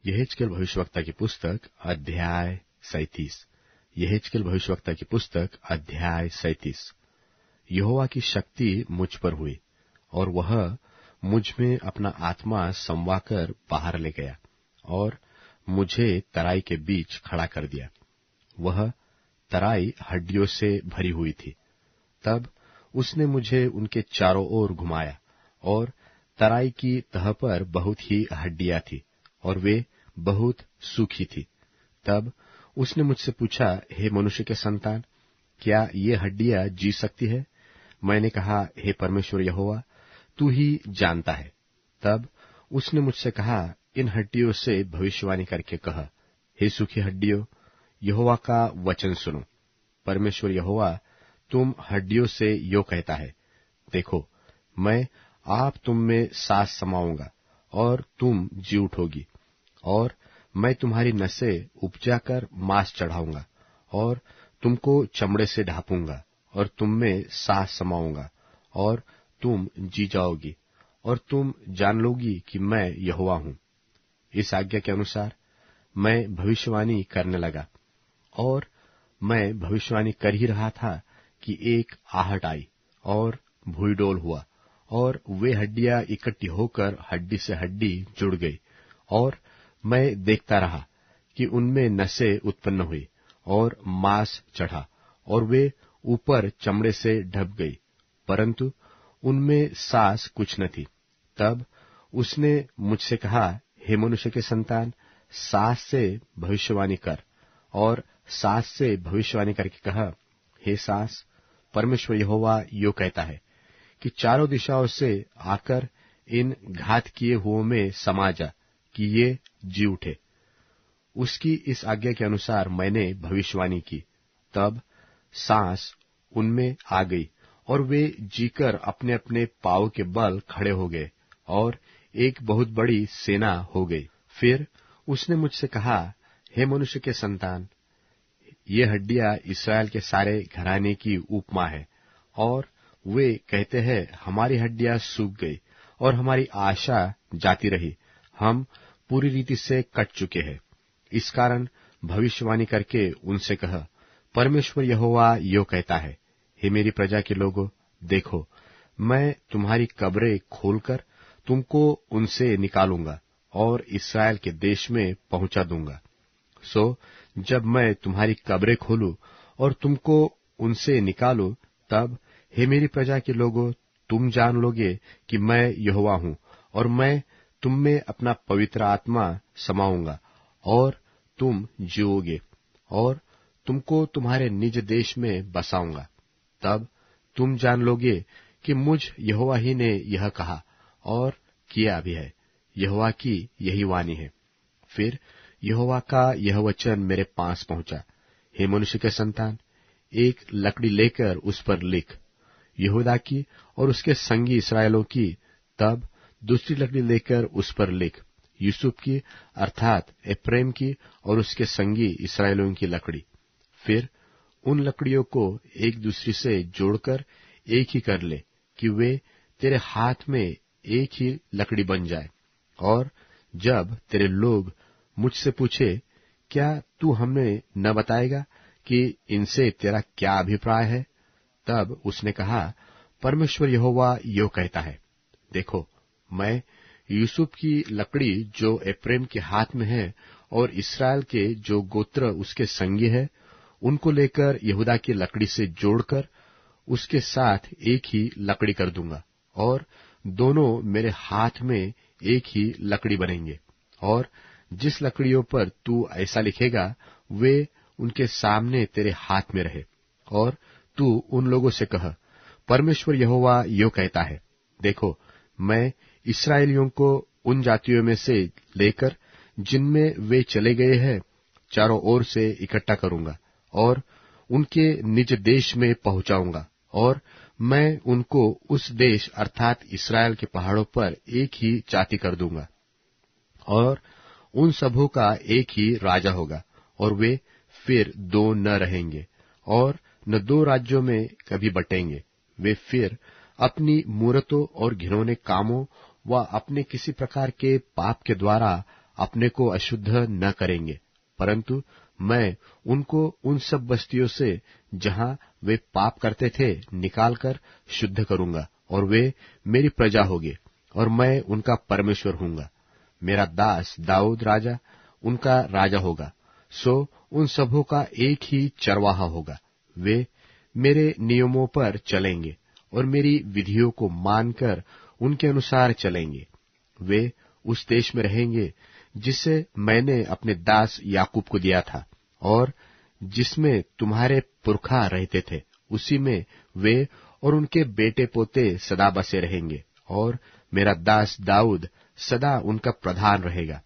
यहेजकेल भविष्यवक्ता की पुस्तक अध्याय 37। यहेजकेल भविष्यवक्ता की पुस्तक अध्याय 37। यहोवा की शक्ति मुझ पर हुई और वह मुझ में अपना आत्मा समवाकर बाहर ले गया और मुझे तराई के बीच खड़ा कर दिया। वह तराई हड्डियों से भरी हुई थी। तब उसने मुझे उनके चारों ओर घुमाया और तराई की तह पर बहुत ही हड्डियां थी और वे बहुत सूखी थी। तब उसने मुझसे पूछा, हे मनुष्य के संतान, क्या ये हड्डियां जी सकती है? मैंने कहा, हे परमेश्वर यहोवा, तू ही जानता है। तब उसने मुझसे कहा, इन हड्डियों से भविष्यवाणी करके कह, हे सूखी हड्डियों, यहोवा का वचन सुनो। परमेश्वर यहोवा तुम हड्डियों से यो कहता है, देखो, मैं आप तुम में सांस समाऊंगा और तुम जी उठोगी, और मैं तुम्हारी नसें उपजाकर मांस चढ़ाऊंगा और तुमको चमड़े से ढांपूंगा और तुम में सांस समाऊंगा और तुम जी जाओगी और तुम जान लोगी कि मैं यहोवा हूं। इस आज्ञा के अनुसार मैं भविष्यवाणी करने लगा और मैं भविष्यवाणी कर ही रहा था कि एक आहट आई और भूईडोल हुआ और वे हड्डियां इकट्ठी होकर हड्डी से हड्डी जुड़ गई और मैं देखता रहा कि उनमें नसें उत्पन्न हुई और मांस चढ़ा और वे ऊपर चमड़े से ढप गई, परंतु उनमें सांस कुछ न थी। तब उसने मुझसे कहा, हे मनुष्य के संतान, सांस से भविष्यवाणी कर और सांस से भविष्यवाणी करके कहा, हे सांस, परमेश्वर यहोवा यो कहता है कि चारों दिशाओं से आकर इन घात किए हुओं में समा जा कि ये जी उठे। उसकी इस आज्ञा के अनुसार मैंने भविष्यवाणी की। तब सांस उनमें आ गई और वे जीकर अपने अपने पांव के बल खड़े हो गए और एक बहुत बड़ी सेना हो गई। फिर उसने मुझसे कहा, हे मनुष्य के संतान, ये हड्डियां इस्राएल के सारे घराने की उपमा है और वे कहते हैं, हमारी हड्डियां सूख गई और हमारी आशा जाती रही, हम पूरी रीति से कट चुके हैं। इस कारण भविष्यवाणी करके उनसे कह, परमेश्वर यहोवा यो कहता है, हे मेरी प्रजा के लोगों, देखो, मैं तुम्हारी कब्रें खोलकर तुमको उनसे निकालूंगा और इस्राएल के देश में पहुंचा दूंगा। सो जब मैं तुम्हारी कब्रें खोलूं और तुमको उनसे निकालूं, तब हे मेरी प्रजा के लोगों, तुम जान लोगे कि मैं यहोवा हूं और मैं तुम में अपना पवित्र आत्मा समाऊंगा और तुम जीओगे और तुमको तुम्हारे निज देश में बसाऊंगा। तब तुम जान लोगे कि मुझ यहोवा ही ने यह कहा और किया भी है। यहोवा की यही वाणी है। फिर यहोवा का यह वचन मेरे पास पहुंचा, हे मनुष्य के संतान, एक लकड़ी लेकर उस पर लिख, यहूदा की और उसके संगी इस्राएलों की। तब दूसरी लकड़ी लेकर उस पर लिख, यूसुफ की अर्थात एप्रैम की और उसके संगी इस्राएलियों की लकड़ी। फिर उन लकड़ियों को एक दूसरी से जोड़कर एक ही कर ले कि वे तेरे हाथ में एक ही लकड़ी बन जाए। और जब तेरे लोग मुझसे पूछे, क्या तू हमें न बताएगा कि इनसे तेरा क्या अभिप्राय है? तब उसने कहा, परमेश्वर यहोवा यो कहता है, देखो, मैं यूसुफ की लकड़ी जो एप्रैम के हाथ में है और इस्राएल के जो गोत्र उसके संगी है, उनको लेकर यहूदा की लकड़ी से जोड़कर उसके साथ एक ही लकड़ी कर दूंगा और दोनों मेरे हाथ में एक ही लकड़ी बनेंगे। और जिस लकड़ियों पर तू ऐसा लिखेगा, वे उनके सामने तेरे हाथ में रहे। और तू उन लोगों से कह, परमेश्वर यहोवा यो कहता है, देखो, मैं इस्राएलियों को उन जातियों में से लेकर जिनमें वे चले गए हैं चारों ओर से इकट्ठा करूंगा और उनके निज देश में पहुंचाऊंगा और मैं उनको उस देश अर्थात इस्राएल के पहाड़ों पर एक ही जाति कर दूंगा और उन सबों का एक ही राजा होगा और वे फिर दो न रहेंगे और न दो राज्यों में कभी बटेंगे। वे फिर अपनी मूरतों और घिनौने कामों व अपने किसी प्रकार के पाप के द्वारा अपने को अशुद्ध न करेंगे, परंतु मैं उनको उन सब बस्तियों से जहां वे पाप करते थे निकालकर शुद्ध करूंगा, और वे मेरी प्रजा होंगे और मैं उनका परमेश्वर हूंगा। मेरा दास दाऊद राजा उनका राजा होगा, सो उन सबों का एक ही चरवाहा होगा। वे मेरे नियमों पर चलेंगे और मेरी विधियों को मानकर उनके अनुसार चलेंगे। वे उस देश में रहेंगे जिसे मैंने अपने दास याकूब को दिया था, और जिसमें तुम्हारे पुरखा रहते थे, उसी में वे और उनके बेटे पोते सदा बसे रहेंगे, और मेरा दास दाऊद सदा उनका प्रधान रहेगा।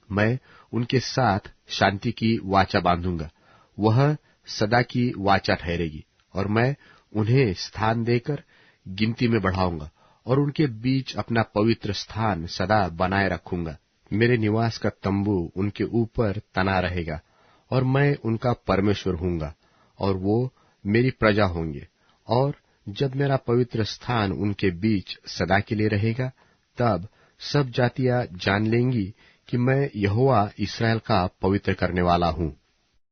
मैं उनके साथ शांति की वाचा बांधूंगा, वह सदा की वाचा ठहरेगी, और मैं उन्हें स्थान देकर गिनती में बढ़ाऊंगा, और उनके बीच अपना पवित्र स्थान सदा बनाए रखूंगा। मेरे निवास का तंबू उनके ऊपर तना रहेगा, और मैं उनका परमेश्वर हूंगा, और वो मेरी प्रजा होंगे। और जब मेरा पवित्र स्थान उनके बीच सदा के लिए रहेगा, तब सब जातियां जान लेंगी कि मैं यहोवा इस्राएल का पवित्र करने वाला हूं।